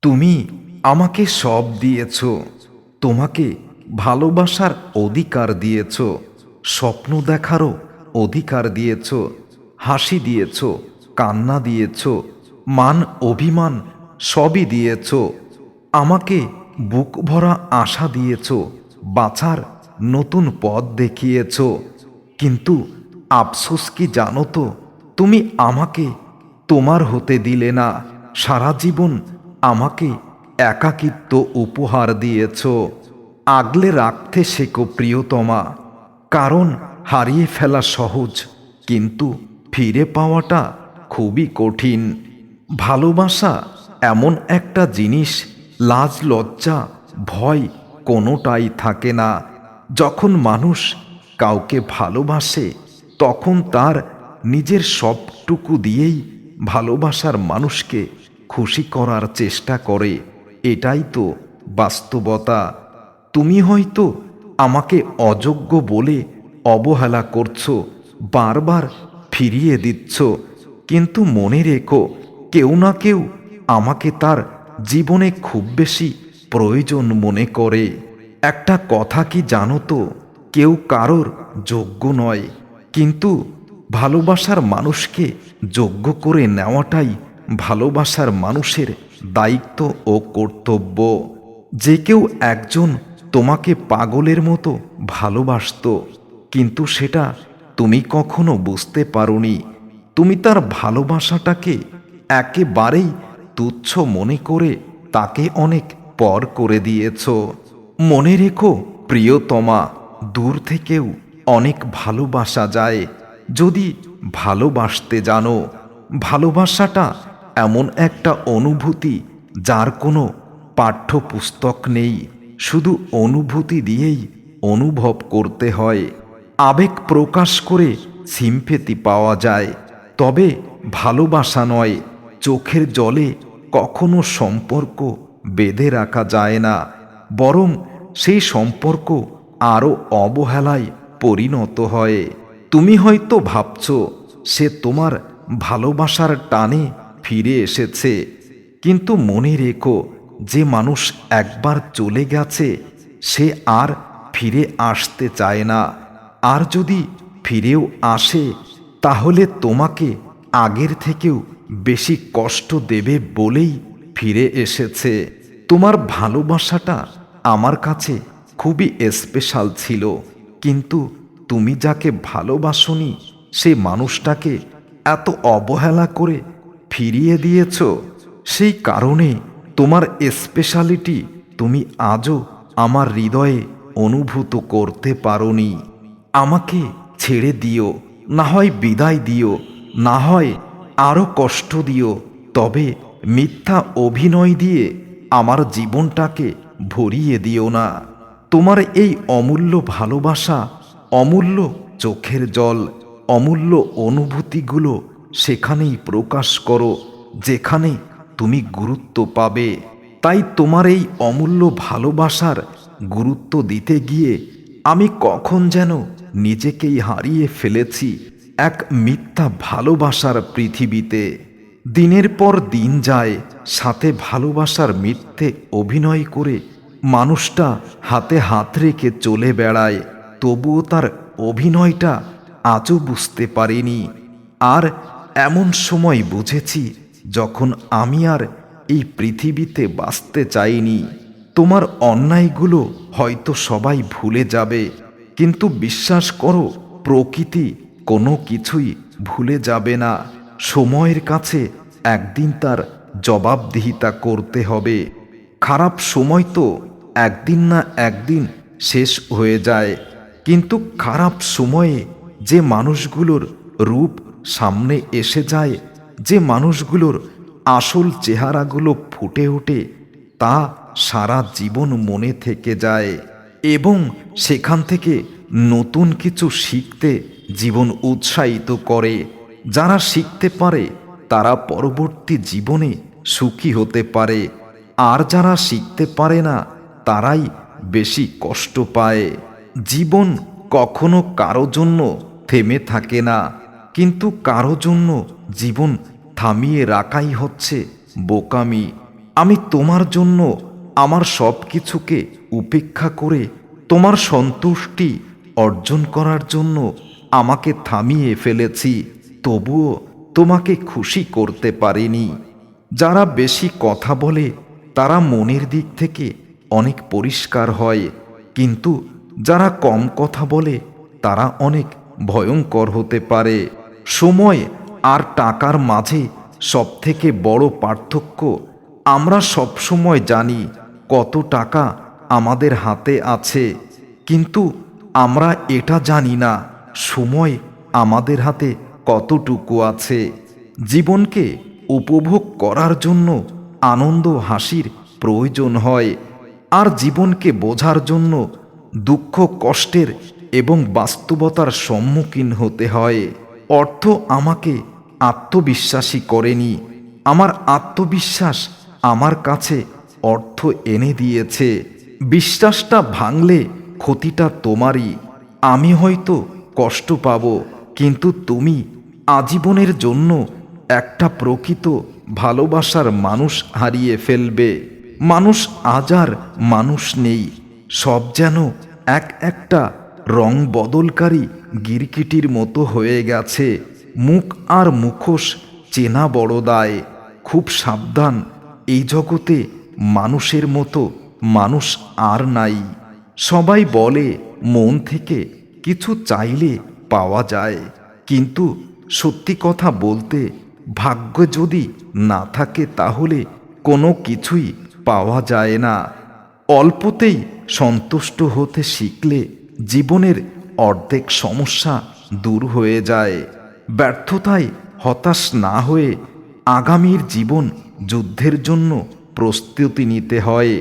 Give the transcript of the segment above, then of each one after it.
তুমি আমাকে সব দিয়েছ, তোমাকে ভালোবাসার অধিকার দিয়েছ, স্বপ্ন দেখারও অধিকার দিয়েছ, হাসি দিয়েছ, কান্না দিয়েছ, মান অভিমান সবই দিয়েছ। আমাকে বুক ভরা আশা দিয়েছ, বাঁচার নতুন পথ দেখিয়েছ। কিন্তু আফসোস কি জানো তো, তুমি আমাকে তোমার হতে দিলে না। সারা জীবন আমাকে একাকিত্ব উপহার দিয়েছ। আগলে রাখতে শেখো প্রিয়তমা, কারণ হারিয়ে ফেলা সহজ, কিন্তু ফিরে পাওয়াটা খুবই কঠিন। ভালোবাসা এমন একটা জিনিস, লাজ লজ্জা ভয় কোনোটাই থাকে না। যখন মানুষ কাউকে ভালোবাসে তখন তার নিজের সবটুকু দিয়েই ভালোবাসার মানুষকে খুশি করার চেষ্টা করে। এটাই তো বাস্তবতা। তুমি হয়তো আমাকে অযোগ্য বলে অবহেলা করছো, বারবার ফিরিয়ে দিচ্ছ, কিন্তু মনে রেখো, কেউ না কেউ আমাকে তার জীবনে খুব বেশি প্রয়োজন মনে করে। একটা কথা কি জানো তো, কেউ কারোর যোগ্য নয়, কিন্তু ভালোবাসার মানুষকে যোগ্য করে নেওয়াটাই ভালোবাসার মানুষের দায়িত্ব ও কর্তব্য। যে কেউ একজন তোমাকে পাগলের মতো ভালোবাসতো, কিন্তু সেটা তুমি কখনো বুঝতে পারোনি। তুমি তার ভালোবাসাটাকে একেবারেই তুচ্ছ মনে করে তাকে অনেক পর করে দিয়েছ। মনে রেখো প্রিয়তমা, দূর থেকেও অনেক ভালোবাসা যায় যদি ভালোবাসতে জানো। ভালোবাসাটা এমন একটা অনুভূতি যার কোনো পাঠ্যপুস্তক নেই, শুধু অনুভূতি দিয়েই অনুভব করতে হয়। আবেগ প্রকাশ করে সিম্পেথি পাওয়া যায়, তবে ভালোবাসা নয়। চোখের জলে কখনো সম্পর্ক বেঁধে রাখা যায় না, বরং সেই সম্পর্ক আরও অবহেলায় পরিণত হয়। তুমি হয়তো ভাবছ সে তোমার ভালোবাসার টানে ফিরে এসেছে, কিন্তু মনে রেখো, যে মানুষ একবার চলে গেছে সে আর ফিরে আসতে চায় না। আর যদি ফিরেও আসে তাহলে তোমাকে আগের থেকেও বেশি কষ্ট দেবে বলেই ফিরে এসেছে। তোমার ভালোবাসাটা আমার কাছে খুবই স্পেশাল ছিল, কিন্তু তুমি যাকে ভালোবাসোনি সে মানুষটাকে এত অবহেলা করে ফিরিয়ে দিয়েছ। সেই কারণে তোমার স্পেশালিটি তুমি আজও আমার হৃদয়ে অনুভূত করতে পারোনি। আমাকে ছেড়ে দিও, না হয় বিদায় দিও, না হয় আরও কষ্ট দিও, তবে মিথ্যা অভিনয় দিয়ে আমার জীবনটাকে ভরিয়ে দিও না। তোমার এই অমূল্য ভালোবাসা, অমূল্য চোখের জল, অমূল্য অনুভূতিগুলো সেখানেই প্রকাশ করো যেখানে তুমি গুরুত্ব পাবে। তাই তোমার এই অমূল্য ভালোবাসার গুরুত্ব দিতে গিয়ে আমি কখন যেন নিজেকেই হারিয়ে ফেলেছি এক মিথ্যা ভালোবাসার পৃথিবীতে। দিনের পর দিন যায়, সাথে ভালোবাসার মিথ্যে অভিনয় করে মানুষটা হাতে হাত রেখে চলে বেড়ায়, তবুও তার অভিনয়টা আজও বুঝতে পারিনি। আর এমন সময় বুঝেছি যখন আমি আর এই পৃথিবীতে বাঁচতে চাইনি। তোমার অন্যায়গুলো হয়তো সবাই ভুলে যাবে, কিন্তু বিশ্বাস করো, প্রকৃতি কোনো কিছুই ভুলে যাবে না। সময়ের কাছে একদিন তার জবাবদিহিতা করতে হবে। খারাপ সময় তো একদিন না একদিন শেষ হয়ে যায়, কিন্তু খারাপ সময়ে যে মানুষগুলোর রূপ সামনে এসে যায়, যে মানুষগুলোর আসল চেহারাগুলো ফুটে ওঠে, তা সারা জীবন মনে থেকে যায় এবং সেখান থেকে নতুন কিছু শিখতে জীবন উৎসাহিত করে। যারা শিখতে পারে তারা পরবর্তী জীবনে সুখী হতে পারে, আর যারা শিখতে পারে না তারাই বেশি কষ্ট পায়। জীবন কখনো কারো জন্য থেমে থাকে না, কিন্তু কারো জন্য জীবন থামিয়ে রাখাই হচ্ছে বোকামি। আমি তোমার জন্য আমার সব কিছুকে উপেক্ষা করে তোমার সন্তুষ্টি অর্জন করার জন্য আমাকে থামিয়ে ফেলেছি, তবুও তোমাকে খুশি করতে পারিনি। যারা বেশি কথা বলে তারা মনের দিক থেকে অনেক পরিষ্কার হয়, কিন্তু যারা কম কথা বলে তারা অনেক ভয়ঙ্কর হতে পারে। সময় আর টাকার মাঝে সবথেকে বড় পার্থক্য, আমরা সবসময় জানি কত টাকা আমাদের হাতে আছে, কিন্তু আমরা এটা জানি না সময় আমাদের হাতে কতটুকু আছে। জীবনকে উপভোগ করার জন্য আনন্দ হাসির প্রয়োজন হয়, আর জীবনকে বোঝার জন্য দুঃখ কষ্টের এবং বাস্তবতার সম্মুখীন হতে হয়। অর্থ আমাকে আত্মবিশ্বাসী করেনি, আমার আত্মবিশ্বাস আমার কাছে অর্থ এনে দিয়েছে। বিশ্বাসটা ভাঙলে ক্ষতিটা তোমারই। আমি হয়তো কষ্ট পাব, কিন্তু তুমি আজীবনের জন্য একটা প্রকৃত ভালোবাসার মানুষ হারিয়ে ফেলবে। মানুষ আজ আর মানুষ নেই, সব যেন একটা রং বদলকারী গিরগিটির মতো হয়ে গেছে। মুখ আর মুখোশ চেনা বড় দায়। খুব সাবধান, এই জগতে মানুষের মতো মানুষ আর নাই। সবাই বলে মন থেকে কিছু চাইলে পাওয়া যায়, কিন্তু সত্যি কথা বলতে ভাগ্য যদি না থাকে তাহলে কোনো কিছুই পাওয়া যায় না। অল্পতেই সন্তুষ্ট হতে শিখলে জীবনের অর্ধেক সমস্যা দূর হয়ে যায়। ব্যর্থতায় হতাশ না হয়ে আগামীর জীবন যুদ্ধের জন্য প্রস্তুতি নিতে হয়।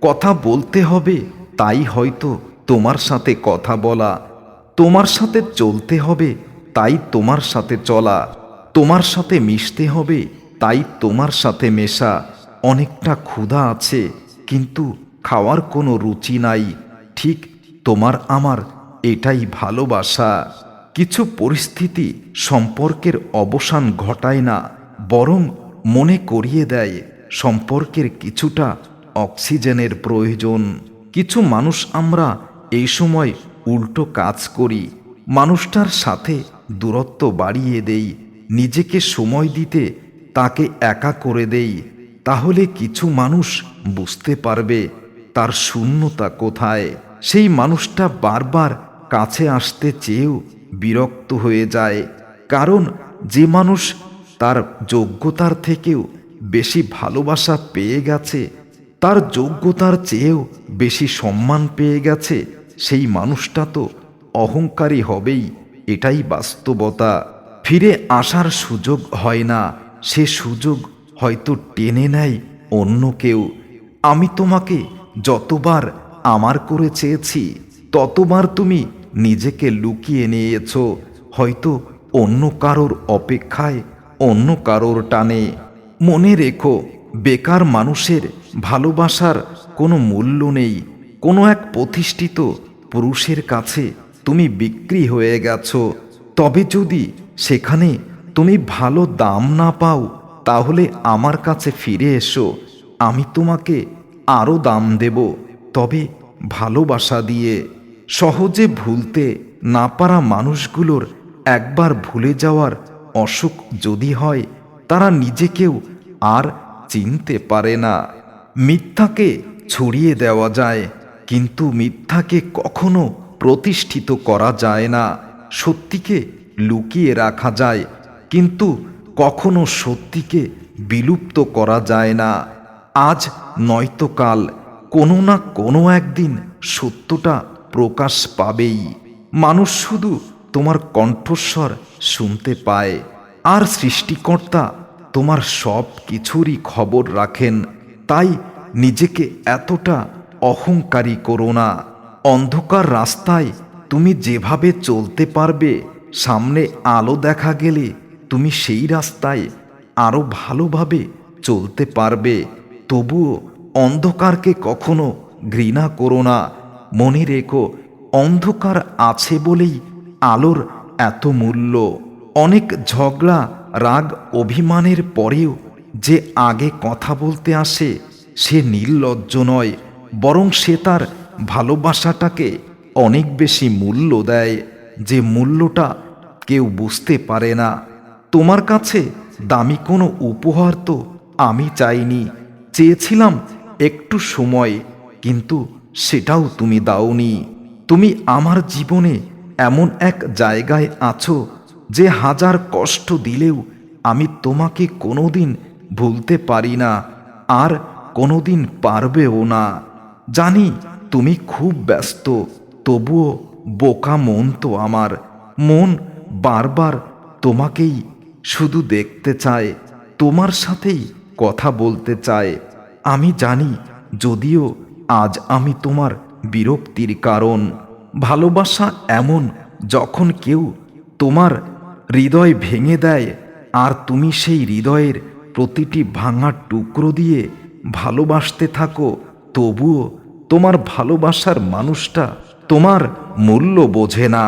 কথা বলতে হবে, তাই হয়তো তোমার সাথে কথা বলা। তোমার সাথে চলতে হবে, তাই তোমার সাথে চলা। তোমার সাথে মিশতে হবে, তাই তোমার সাথে মেশা। অনেকটা ক্ষুধা আছে, কিন্তু খাওয়ার কোনো রুচি নাই। ঠিক তোমার আমার এটাই ভালোবাসা। কিছু পরিস্থিতি সম্পর্কের অবসান ঘটায় না, বরং মনে করিয়ে দেয় সম্পর্কের কিছুটা অক্সিজেনের প্রয়োজন। কিছু মানুষ আমরা এই সময় উল্টো কাজ করি, মানুষটার সাথে দূরত্ব বাড়িয়ে দেই, নিজেকে সময় দিতে তাকে একা করে দেই। তাহলে কিছু মানুষ বুঝতে পারবে তার শূন্যতা কোথায়। সেই মানুষটা বারবার কাছে আসতে চেয়েও বিরক্ত হয়ে যায়, কারণ যে মানুষ তার যোগ্যতার থেকেও বেশি ভালোবাসা পেয়ে গেছে, তার যোগ্যতার চেয়েও বেশি সম্মান পেয়ে গেছে, সেই মানুষটা তো অহংকারী হবেই। এটাই বাস্তবতা। ফিরে আসার সুযোগ হয় না, সে সুযোগ হয়তো টেনে নেয় অন্য কেউ। আমি তোমাকে যতবার আমার করে চেয়েছি, ততবার তুমি নিজেকে লুকিয়ে নিয়েছ, হয়তো অন্য কারোর অপেক্ষায়, অন্য কারোর টানে। মনে রেখো, বেকার মানুষের ভালোবাসার কোনো মূল্য নেই। কোনো এক প্রতিষ্ঠিত পুরুষের কাছে তুমি বিক্রি হয়ে গেছো, তবে যদি সেখানে তুমি ভালো দাম না পাও, তাহলে আমার কাছে ফিরে এসো। আমি তোমাকে আরও দাম দেব, তবে ভালোবাসা দিয়ে। সহজে ভুলতে না পারা মানুষগুলোর একবার ভুলে যাওয়ার অসুখ যদি হয়, তারা নিজেকেও আর চিনতে পারে না। মিথ্যাকে ছড়িয়ে দেওয়া যায়, কিন্তু মিথ্যাকে কখনো প্রতিষ্ঠিত করা যায় না। সত্যিকে লুকিয়ে রাখা যায়, কিন্তু কখনো সত্যিকে বিলুপ্ত করা যায় না। আজ নয়তো কাল কোনো না কোনো একদিন সত্যটা প্রকাশ পাবেই। মানুষ শুধু তোমার কণ্ঠস্বর শুনতে পায়, আর সৃষ্টিকর্তা তোমার সব কিছুরই খবর রাখেন। তাই নিজেকে এতটা অহংকারী করো না। অন্ধকার রাস্তায় তুমি যেভাবে চলতে পারবে, সামনে আলো দেখা গেলে তুমি সেই রাস্তায় আরও ভালোভাবে চলতে পারবে। তবুও অন্ধকারকে কখনো ঘৃণা করো না। মনে রেখো, অন্ধকার আছে বলেই আলোর এত মূল্য। অনেক ঝগড়া, রাগ, অভিমানের পরেও যে আগে কথা বলতে আসে সে নির্লজ্জ নয়, বরং সে তার ভালোবাসাটাকে অনেক বেশি মূল্য দেয়, যে মূল্যটা কেউ বুঝতে পারে না। তোমার কাছে দামি কোনো উপহার তো আমি চাইনি, চেয়েছিলাম একটু সময়, কিন্তু সেটাও তুমি দাওনি। তুমি আমার জীবনে এমন এক জায়গায় আছো যে হাজার কষ্ট দিলেও আমি তোমাকে কোনোদিন ভুলতে পারি না, আর কোনোদিন পারবেও না। জানি তুমি খুব ব্যস্ত, তবুও বোকা মন তো আমার। মন বারবার তোমাকেই শুধু দেখতে চায়, তোমার সাথেই কথা বলতে চায়। আমি জানি, যদিও আজ আমি তোমার বিরক্তির কারণ। ভালোবাসা এমন, যখন কেউ তোমার হৃদয় ভেঙে দেয় আর তুমি সেই হৃদয়ের প্রতিটি ভাঙা টুকরো দিয়ে ভালোবাসতে থাকো, তবুও তোমার ভালোবাসার মানুষটা তোমার মূল্য বোঝে না।